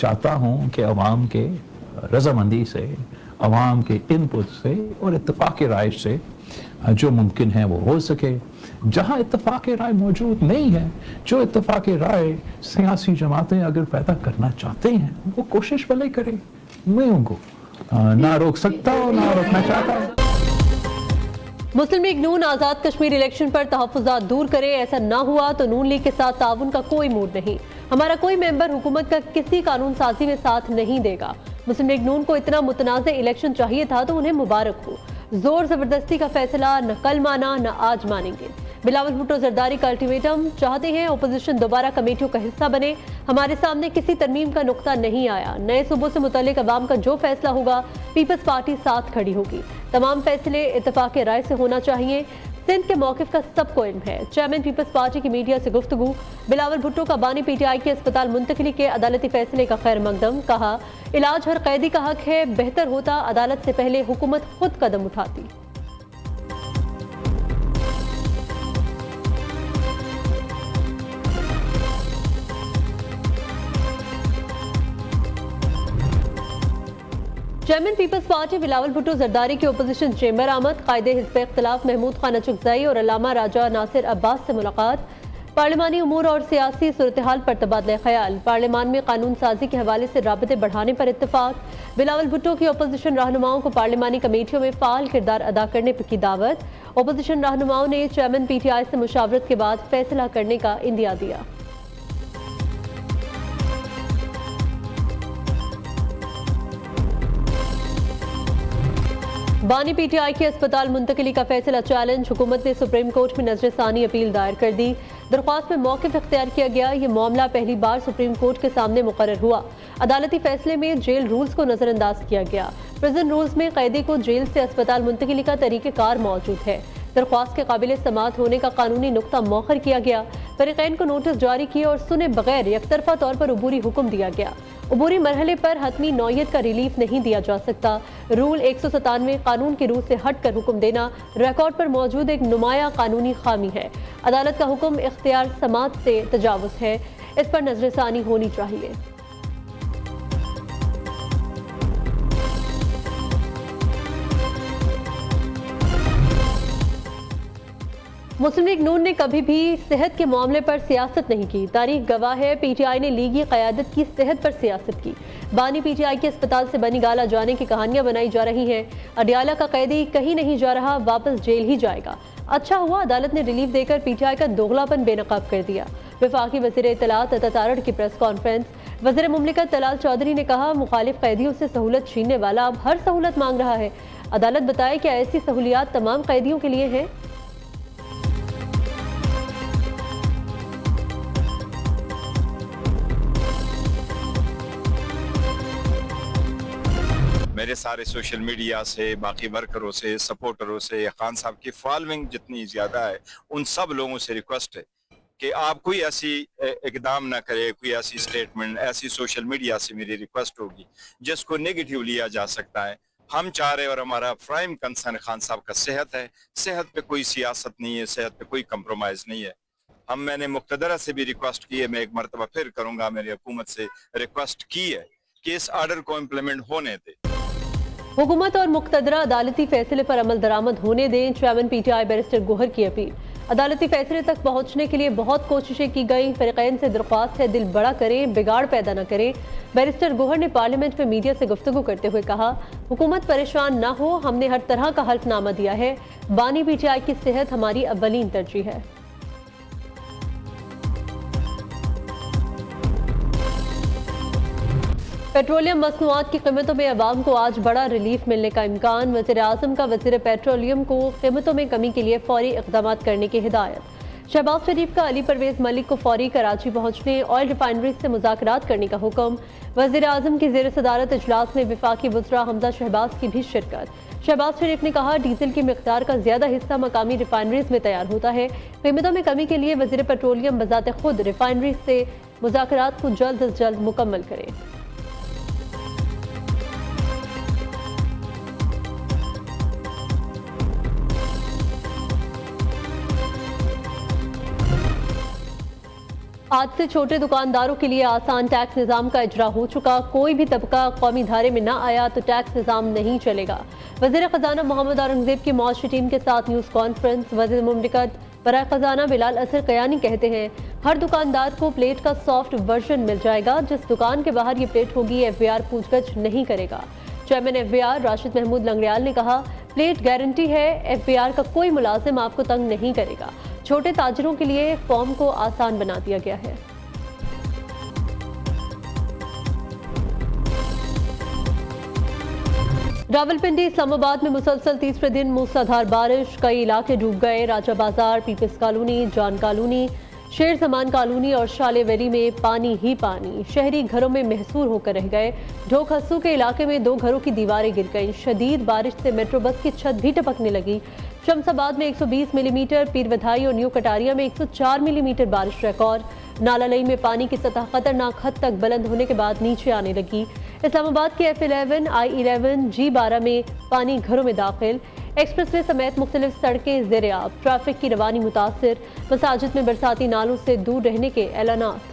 चाहता हूं कि अवाम के रजामंदी से, अवाम के इनपुट से और इत्तफाक राय से जो मुमकिन है वो हो सके। जहां इत्तफाक राय मौजूद नहीं है, जो इत्तफाक राय सियासी जमातें अगर पैदा करना चाहते हैं वो कोशिश भले करें, मैं उनको ना रोक सकता और ना रोकना चाहता। मुस्लिम लीग नून आजाद कश्मीर इलेक्शन पर तहफ्फुज़ात दूर करे, ऐसा ना हुआ तो नून लीग के साथ ताउन का कोई मूड नहीं। हमारा कोई मेंबर हुकूमत का किसी कानून साजी में साथ नहीं देगा। मुस्लिम लीग नून को इतना मुतनाज़ इलेक्शन चाहिए था तो उन्हें मुबारक हो। जोर जबरदस्ती का फैसला न कल माना न आज मानेंगे। बिलावल भुट्टो जरदारी का अल्टीमेटम, चाहते हैं ओपोजिशन दोबारा कमेटियों का हिस्सा बने। हमारे सामने किसी तरमीम का नुक्ता नहीं आया। नए सूबों से मुतल्लिक अवाम का जो फैसला होगा पीपल्स पार्टी साथ खड़ी होगी। तमाम फैसले इत्तेफाक राय से होना चाहिए। सिंध के मौक़िफ़ का सबको इल्म है। चेयरमैन पीपल्स पार्टी की मीडिया से गुफ्तगू। बिलावल भुट्टो का बानी PTI के अस्पताल मुंतकिली के अदालती फैसले का खैर मकदम, कहा इलाज हर कैदी का हक है, बेहतर होता अदालत से पहले हुकूमत खुद कदम उठाती। Chairman peoples party Bilawal Bhutto Zardari के ओपोजिशन चेंबर आमद। कायदे हिज़्ब इख्तिलाफ महमूद खान अचकज़ई और अल्लामा राजा नासिर अब्बास से मुलाकात। पार्लिमानी उमूर और सियासी सूरत हाल पर तबादला ख्याल। पार्लिमान में कानून साजी के हवाले से राबते बढ़ाने पर इत्तफाक। बिलावल भुट्टो की ओपोजिशन रहनुमाओं को पार्लिमानी कमेटियों में फाल किरदार अदा करने की दावत। ओपोजिशन रहनुमाओं ने चेयरमैन PTI से मुशावरत के बाद फैसला करने का इंदिया दिया। बानी PTI के अस्पताल मुंतकिली का फैसला चैलेंज। हुकूमत ने सुप्रीम कोर्ट में नजरसानी अपील दायर कर दी। दरख्वास्त में मौक़िफ़ इख्तियार किया गया। ये मामला पहली बार सुप्रीम कोर्ट के सामने मुकर्रर हुआ। अदालती फैसले में जेल रूल्स को नजरअंदाज किया गया। प्रिजन रूल्स में कैदी को जेल से अस्पताल मुंतकिली का तरीक़ेकार मौजूद है। दरख्वास्त के काबिल समाअत होने का कानूनी नुक्ता मौखर किया गया। फरीक़ैन को नोटिस जारी किए और सुने बगैर यकतरफा तौर पर अबूरी हुक्म दिया गया। अबूरी मरहले पर हतमी नौयत का रिलीफ नहीं दिया जा सकता। रूल 197 कानून की रूह से हट कर हुक्म देना रिकॉर्ड पर मौजूद एक नुमाया कानूनी खामी है। अदालत का हुक्म इख्तियार समाअत से तजावुज़ है, इस पर नजरसानी होनी चाहिए। मुस्लिम लीग नून ने कभी भी सेहत के मामले पर सियासत नहीं की। तारीख गवाह है, PTI ने लीगी क़यादत की सेहत पर सियासत की। बानी PTI के अस्पताल से बनी गाला जाने की कहानियां बनाई जा रही हैं। अडियाला का कैदी कहीं नहीं जा रहा, वापस जेल ही जाएगा। अच्छा हुआ अदालत ने रिलीफ देकर PTI का दोगलापन बेनकाब कर दिया। वफाकी वज़ीर इत्तलात अता तारड़ की प्रेस कॉन्फ्रेंस। वज़ीर मुमलिकत तलाल चौधरी ने कहा मुखालिफ कैदियों से सहूलत छीनने वाला अब हर सहूलत मांग रहा है। अदालत बताए कि ऐसी सहूलियात तमाम कैदियों के लिए हैं। मेरे सारे सोशल मीडिया से, बाकी वर्करों से, सपोर्टरों से, खान साहब की फॉलोइंग जितनी ज़्यादा है, उन सब लोगों से रिक्वेस्ट है कि आप कोई ऐसी इकदाम ना करें, कोई ऐसी स्टेटमेंट, ऐसी सोशल मीडिया से मेरी रिक्वेस्ट होगी जिसको नेगेटिव लिया जा सकता है। हम चाह रहे और हमारा प्राइम कंसर्न खान साहब का सेहत है। सेहत पे कोई सियासत नहीं है, सेहत पे कोई कंप्रोमाइज़ नहीं है। मैंने मुक़्तदरा से भी रिक्वेस्ट की है, मैं एक मरतबा फिर करूँगा, मेरी हुकूमत से रिक्वेस्ट की है कि इस आर्डर को इम्प्लीमेंट होने दे। हुकूमत और मुक़्तदरा अदालती फैसले पर अमल दरामद होने दें, चेयरमैन PTI बैरिस्टर गोहर की अपील। अदालती फैसले तक पहुंचने के लिए बहुत कोशिशें की गई। फरीक़ैन से दरख्वास्त है दिल बड़ा करें, बिगाड़ पैदा न करें। बैरिस्टर गोहर ने पार्लियामेंट में मीडिया से गुफ्तगू करते हुए कहा हुकूमत परेशान न हो, हमने हर तरह का हल्फनामा दिया है। बानी PTI की सेहत हमारी अव्वलीन तरजीह है। पेट्रोलियम मसनूआत की कीमतों में अवाम को आज बड़ा रिलीफ मिलने का इम्कान। वज़ीर-ए-आज़म का वज़ीर पेट्रोलियम को कीमतों में कमी के लिए फौरी इक़दाम करने की हिदायत। शहबाज शरीफ का अली परवेज़ मलिक को फौरी कराची पहुंचने, ऑयल रिफाइनरी से मुज़ाकरात करने का हुक्म। वज़ीर-ए-आज़म की ज़ेर सदारत इजलास में वफाकी वज़रा हमजा शहबाज की भी शिरकत। शहबाज शरीफ ने कहा डीजल की मिक़दार का ज़्यादा हिस्सा मकामी रिफाइनरीज में तैयार होता है। कीमतों में कमी के लिए वज़ीर पेट्रोलियम बज़ाते खुद रिफाइनरी से मुज़ाकरात को जल्द अज जल्द मुकम्मल करें। आज से छोटे दुकानदारों के लिए आसान टैक्स निज़ाम का इजरा हो चुका। कोई भी तबका कौमी धारे में न आया तो टैक्स निज़ाम नहीं चलेगा। वज़ीर ख़जाना मोहम्मद औरंगज़ेब की मॉश टीम के साथ न्यूज़ कॉन्फ्रेंस। वज़ीर मुमलिकत बराए ख़जाना बिलाल असर कयानी कहते हैं, हर दुकानदार को प्लेट का सॉफ्ट वर्जन मिल जाएगा। जिस दुकान के बाहर ये प्लेट होगी FBR पूछगछ नहीं करेगा। चेयरमैन FBR राशिद महमूद लंगड़ियाल ने कहा, प्लेट गारंटी है, FBR का कोई मुलाजिम आपको तंग नहीं करेगा। छोटे ताजिरों के लिए फॉर्म को आसान बना दिया गया है। रावलपिंडी इस्लामाबाद में मुसलसल तीसरे दिन मूसलाधार बारिश, कई इलाके डूब गए। राजा बाजार, पीपल्स कॉलोनी, जॉन कॉलोनी, शेर जमान कॉलोनी और शाले वैली में पानी ही पानी। शहरी घरों में महसूर होकर रह गए। ढोक हस्सू के इलाके में 2 घरों की दीवारें गिर गईं। शदीद बारिश से मेट्रो बस की छत भी टपकने लगी। शमसाबाद में 120 मिलीमीटर, पीरवधाई और न्यू कटारिया में 104 मिलीमीटर बारिश रिकॉर्ड। नालालई में पानी की सतह खतरनाक हद तक बुलंद होने के बाद नीचे आने लगी। इस्लामाबाद के F11, I11, G12 में पानी घरों में दाखिल। एक्सप्रेसवे समेत मुख्तलिफ सड़कें ज़ेर-ए-आब। ट्रैफिक की रवानी मुतासिर। मसाजिद में बरसाती नालों से दूर रहने के ऐलानात।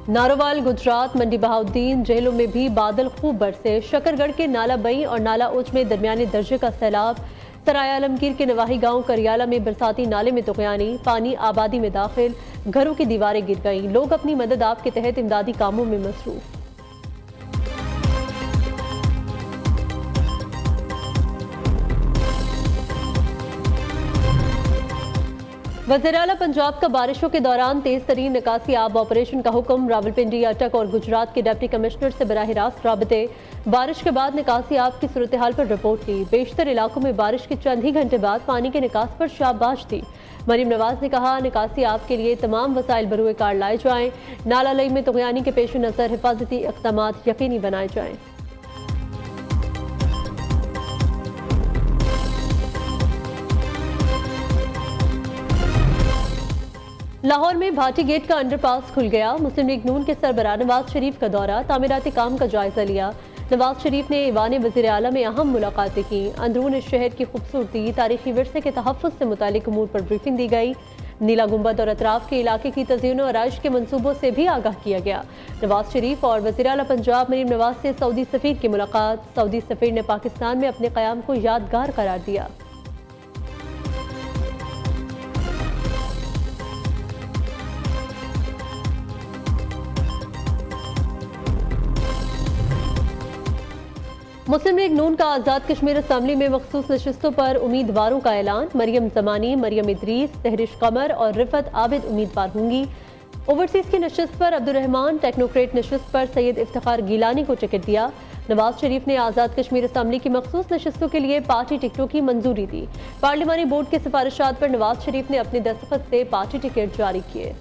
नारोवाल, गुजरात, मंडी बहाउद्दीन जेलों में भी बादल खूब बरसे। शकरगढ़ के नाला बई और नाला उच में दरमियाने दर्जे का सैलाब। सराय आलमगीर के नवाही गांव करियाला में बरसाती नाले में तुगयानी, पानी आबादी में दाखिल। घरों की दीवारें गिर गईं। लोग अपनी मदद आप के तहत इमदादी कामों में मसरूफ। वज़ीर आला पंजाब का बारिशों के दौरान तेज तरीन निकासी आब ऑपरेशन का हुक्म। रावलपिंडी, अटक और गुजरात के डिप्टी कमिश्नर से बराह रास्त राबते। बारिश के बाद निकासी आब की सूरत हाल पर रिपोर्ट की। बेशतर इलाकों में बारिश के चंद ही घंटे बाद पानी के निकास पर शाबाश दी। मरीम नवाज ने कहा, निकासी आब के लिए तमाम वसाइल बरूए कार लाए जाएं। नालालई में तुगयानी के पेश नज़र हिफाजती इक़दाम यकीनी बनाए जाएं। लाहौर में भाटी गेट का अंडरपास खुल गया। मुस्लिम लीग नून के सरबराह नवाज शरीफ का दौरा, तामीराती काम का जायजा लिया। नवाज शरीफ ने ईवान वज़ीर आला में अहम मुलाकातें की। अंदरून शहर की खूबसूरती, तारीखी विरसे के तहफ़्फ़ुज़ से मुतालिक उमूर पर ब्रीफिंग दी गई। नीला गुंबद और अतराफ के इलाके की तज़यीन और आराइश के मनसूबों से भी आगाह किया गया। नवाज शरीफ और वज़ीर आला पंजाब मरीम नवाज से सऊदी सफ़ीर की मुलाकात। सऊदी सफ़ीर ने पाकिस्तान में अपने क़याम को यादगार करार दिया। मुस्लिम लीग नून का आज़ाद कश्मीर असम्बली में मखसूस नशिस्तों पर उम्मीदवारों का ऐलान। मरियम ज़मानी, मरियम इदरीस, तहरिश कमर और रिफत आबिद उम्मीदवार होंगी। ओवरसीज की नशिस्त पर अब्दुर्रहमान, टेक्नोक्रेट नशिस्त पर सैयद इफ्तिखार गिलानी को टिकट दिया। नवाज शरीफ ने आज़ाद कश्मीर असम्बली की मखसूस नशिस्तों के लिए पार्टी टिकटों की मंजूरी दी। पार्लिमानी बोर्ड के सिफारिशात पर नवाज शरीफ ने अपने दस्तखत से पार्टी टिकट जारी किए।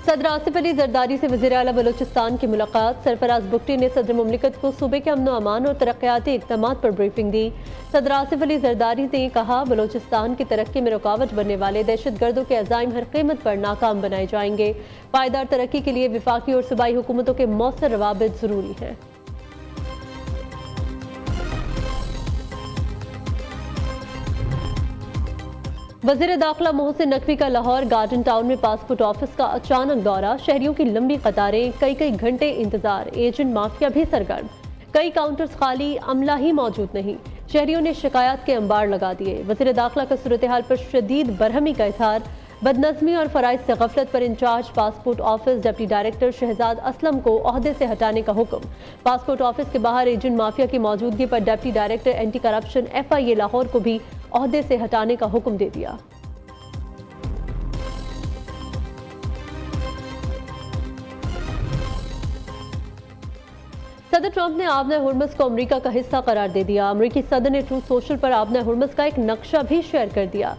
सदर आसिफ अली जरदारी से वज़ीर आला बलोचिस्तान की मुलाकात। सरफराज बुगटी ने सदर मुमलिकत को सूबे के अमन अमान और तरक्याती इक़दामात पर ब्रीफिंग दी। सदर आसिफ अली जरदारी ने कहा, बलोचिस्तान की तरक्की में रुकावट बनने वाले दहशतगर्दों के अज़ाइम हर कीमत पर नाकाम बनाए जाएंगे। पायदार तरक्की के लिए विफाकी और सूबाई हुकूमतों के मौसर रवाबित ज़रूरी हैं। वज़ीर दाखिला मोहसिन नकवी का लाहौर गार्डन टाउन में पासपोर्ट ऑफिस का अचानक दौरा। शहरियों की लंबी कतारें, कई घंटे इंतजार। एजेंट माफिया भी सरगर्म। कई काउंटर्स खाली, अमला ही मौजूद नहीं। शहरियों ने शिकायत के अंबार लगा दिए। वज़ीर दाखिला का सूरत हाल पर शदीद बरहमी का इजहार। बदनज़मी और फ़राइज़ से गफलत पर in charge passport office deputy director Shahzad Aslam को ओहदे से हटाने का हुक्म। पासपोर्ट ऑफिस के बाहर एजेंट माफिया की मौजूदगी पर deputy director anti corruption FIA Lahore को भी ओहदे से हटाने का हुक्म दे दिया। सदर ट्रंप ने आबना हुर्मुज़ को अमेरिका का हिस्सा करार दे दिया। अमेरिकी सदर ने ट्रूथ सोशल पर आबना हुर्मुज़ का एक नक्शा भी शेयर कर दिया।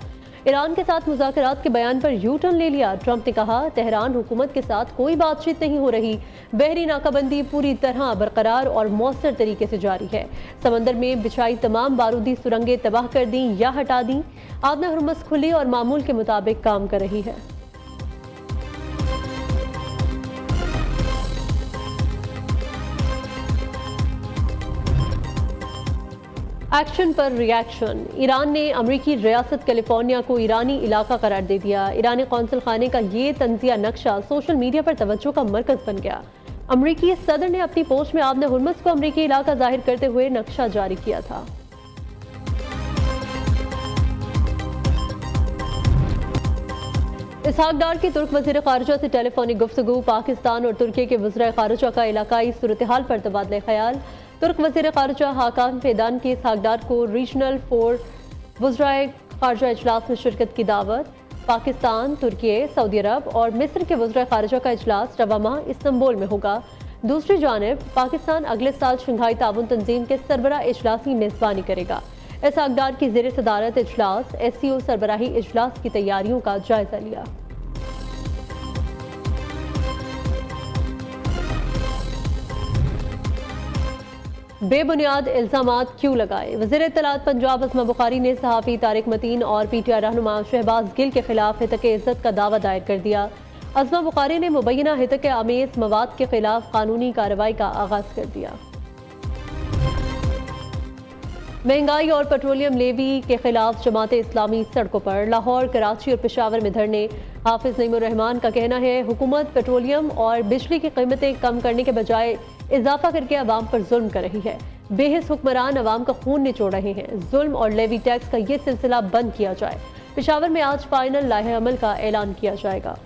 ईरान के साथ मुज़ाकरात के बयान पर यू टर्न ले लिया। ट्रंप ने कहा, तेहरान हुकूमत के साथ कोई बातचीत नहीं हो रही। बहरी नाकाबंदी पूरी तरह बरकरार और मौसर तरीके से जारी है। समंदर में बिछाई तमाम बारूदी सुरंगें तबाह कर दी या हटा दी। आबना हुर्मुज़ खुली और मामूल के मुताबिक काम कर रही है। एक्शन पर रिएक्शन। ईरान ने अमरीकी रियासत कैलिफोर्निया को ईरानी इलाका करार दे दिया। ईरानी कौंसल खाने का ये तंजिया नक्शा सोशल मीडिया पर तवज्जो का मरकज बन गया। अमरीकी सदर ने अपनी पोस्ट में आबना हुर्मुज़ को अमरीकी इलाका जाहिर करते हुए नक्शा जारी किया था। इसहाक डार की तुर्क वज़ीर ख़ारिजा से टेलीफोनिक गुफ्तगू। पाकिस्तान और तुर्की के वज़ीर ख़ारिजा का इलाकाई सूरत-ए-हाल पर तबादला ख्याल। तुर्क वज़ीर ख़ारिजा हाकान फेदान की इसहाक डार को रीजनल 4 वज़राए ख़ारिजा इजलास में शिरकत की दावत। पाकिस्तान, तुर्की, सऊदी अरब और मिस्र के वज़ीर ख़ारिजा का इजलास रवा माह इस्तांबुल में होगा। दूसरी जानिब पाकिस्तान अगले साल शंघाई ताउन तंजीम के सरबराह इजलास की मेज़बानी करेगा। इसहाक डार की ज़ेर सदारत इजलास SCO सरबराही इजलास की तैयारियों का जायजा लिया। बेबुनियाद इल्जामात क्यों लगाए? वज़ीर इत्तलात पंजाब अस्मा बुखारी ने सहाफ़ी तारिक मतीन और PTI रहनुमा शहबाज गिल के खिलाफ हितक इज़्ज़त का दावा दायर कर दिया। अस्मा बुखारी ने मुबैना हितक आमेज़ मवाद के खिलाफ कानूनी कार्रवाई का आगाज़ कर दिया। महंगाई और पेट्रोलियम लेवी के खिलाफ जमात इस्लामी सड़कों पर। लाहौर, कराची और पेशावर में धरने। हाफिज नईमुर रहमान का कहना है, हुकूमत पेट्रोलियम और बिजली की कीमतें कम करने के बजाय इजाफा करके अवाम पर जुल्म कर रही है। बेहिस हुक्मरान अवाम का खून निचोड़ रहे हैं। जुल्म और लेवी टैक्स का ये सिलसिला बंद किया जाए। पेशावर में आज फाइनल लाहे अमल का ऐलान किया जाएगा।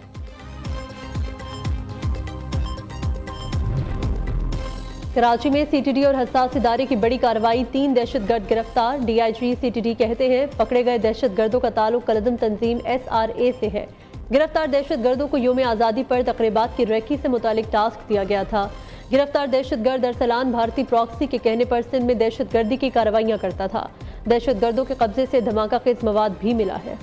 कराची में CTD और हसास इदारे की बड़ी कार्रवाई। 3 दहशतगर्द गिरफ्तार। DIG CTD कहते हैं, पकड़े गए दहशतगर्दों का ताल्लुक कलदम तंजीम SRA से है। गिरफ्तार दहशतगर्दों को यौम आज़ादी पर तकरीबात की रेकी से मुतालिक टास्क दिया गया था। गिरफ्तार दहशतगर्द अरसलान भारतीय प्रॉक्सी के कहने पर सिंध में दहशतगर्दी की कार्रवाइयां करता था। दहशतगर्दों के कब्जे से धमाका खेज मवाद भी मिला है।